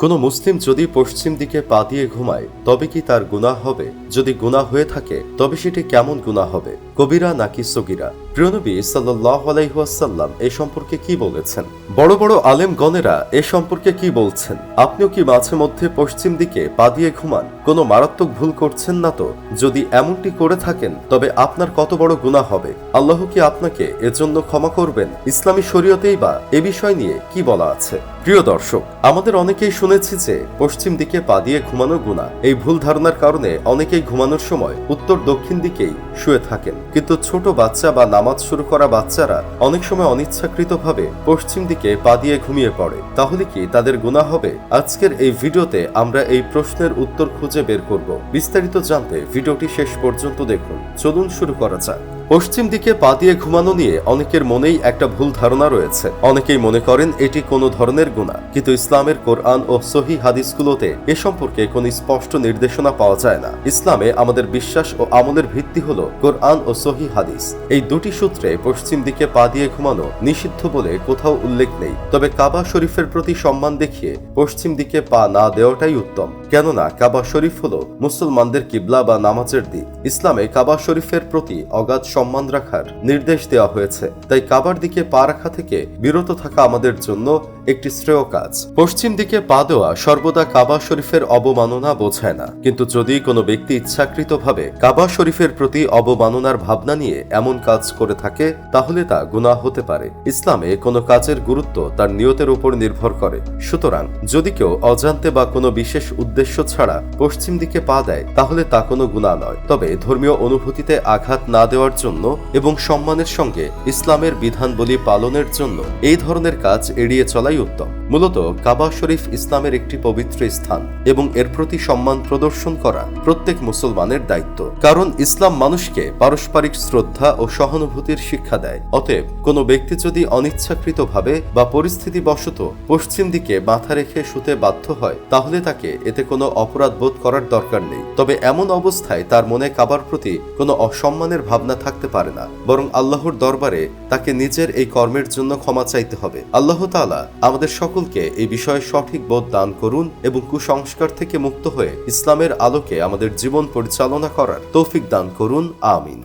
কোনো মুসলিম যদি পশ্চিম দিকে পা দিয়ে ঘুমায় তবে কি তার গুনাহ হবে? যদি গুনাহ হয়ে থাকে তবে সেটি কেমন গুনাহ হবে, কবিরা নাকি সগীরা? প্রিয় নবী সাল্লাল্লাহু আলাইহি ওয়াসাল্লাম এ সম্পর্কে কি বলেছেন? বড় বড় আলেমগণেরা এ সম্পর্কে কি বলছেন? আপনিও কি মাঝে মধ্যে পশ্চিম দিকে পা দিয়ে ঘুমান? কোনো মারাত্মক ভুল করছেন না তো? যদি এমনটি করে থাকেন তবে আপনার কত বড় গুনাহ হবে? আল্লাহ কি আপনাকে এজন্য ক্ষমা করবেন? ইসলামী শরীয়তেই বা এ বিষয় নিয়ে কি বলা আছে? প্রিয় দর্শক, আমাদের অনেকেই শুনেছি যে পশ্চিম দিকে পা দিয়ে ঘুমানো গুনাহ। এই ভুল ধারণার কারণে অনেকেই ঘুমানোর সময় উত্তর দক্ষিণ দিকেই শুয়ে থাকেন। কিন্তু ছোট বাচ্চা বা নামাজ শুরু করা বাচ্চারা অনেক সময় অনিচ্ছাকৃতভাবে পশ্চিম দিকে পা দিয়ে ঘুমিয়ে পড়ে। তাহলে কি তাদের গুনাহ হবে? আজকের এই ভিডিওতে আমরা এই প্রশ্নের উত্তর খুঁজে বের করব। বিস্তারিত জানতে ভিডিওটি শেষ পর্যন্ত দেখুন। চলুন শুরু করা যাক। পশ্চিম দিকে পা দিয়ে ঘুমানো নিয়ে অনেকের মনেই একটা ভুল ধারণা রয়েছে। অনেকেই মনে করেন এটি কোনো ধরনের গুনাহ, কিন্তু ইসলামের কোরআন ও সহিহ হাদিসগুলোতে এ সম্পর্কে কোনো স্পষ্ট নির্দেশনা পাওয়া যায় না। ইসলামে আমাদের বিশ্বাস ও আমলের ভিত্তি হলো কোরআন ও সহিহ হাদিস। এই দুটি সূত্রে পশ্চিম দিকে পা দিয়ে ঘুমানো নিষিদ্ধ বলে কোথাও উল্লেখ নেই। তবে কাবা শরীফের প্রতি সম্মান দেখিয়ে পশ্চিম দিকে পা না দেওয়াটাই উত্তম, কেননা কাবা শরীফ হলো মুসলমানদের কিবলা বা নামাজের দিক। ইসলামে কাবা শরীফের প্রতি অগাধ সম্মান রাখার নির্দেশ দেওয়া হয়েছে, তাই কাবার দিকে পা রাখা থেকে বিরত থাকা আমাদের জন্য একটি শ্রেয় কাজ। পশ্চিম দিকে পা দেওয়া সর্বদা কাবা শরীফের অবমাননা বোঝায় না, কিন্তু যদি কোনো ব্যক্তি ইচ্ছাকৃতভাবে কাবা শরীফের প্রতি অবমাননার ভাবনা নিয়ে এমন কাজ করে থাকে তাহলে তা গুনাহ হতে পারে। ইসলামে কোনো কাজের গুরুত্ব তার নিয়তের উপর নির্ভর করে। সুতরাং যদি কেউ অজান্তে বা কোনো বিশেষ উদ্দেশ্য ছাড়া পশ্চিম দিকে পা দেয় তাহলে তা কোনো গুনাহ নয়। তবে ধর্মীয় অনুভূতিতে আঘাত না দেওয়ার জন্য এবং সম্মানের সঙ্গে ইসলামের বিধানবলী পালনের জন্য এই ধরনের কাজ এড়িয়ে চলাই উত্তম। মূলত কাবা শরীফ ইসলামের একটি পবিত্র স্থান এবং এর প্রতি সম্মান প্রদর্শন করা প্রত্যেক মুসলমানের দায়িত্ব। কারণ ইসলাম মানুষকে পারস্পরিক শ্রদ্ধা ও সহানুভূতির শিক্ষা দেয়। অতএব কোনো ব্যক্তি যদি অনিচ্ছাকৃতভাবে বা পরিস্থিতিবশত পশ্চিম দিকে মাথা রেখে শুতে বাধ্য হয় তাহলে তাকে এতে কোনো অপরাধ বোধ করার দরকার নেই। তবে এমন অবস্থায় তার মনে কাবার প্রতি কোনো অসম্মানের ভাবনা থাকতে পারে না, বরং আল্লাহর দরবারে তাকে নিজের এই কর্মের জন্য ক্ষমা চাইতে হবে। আল্লাহ তাআলা আমাদের সকলকে এই বিষয়ে সঠিক বোধ দান করুন এবং কুসংস্কার থেকে মুক্ত হয়ে ইসলামের আলোকে আমাদের জীবন পরিচালনা করার তৌফিক দান করুন। আমিন।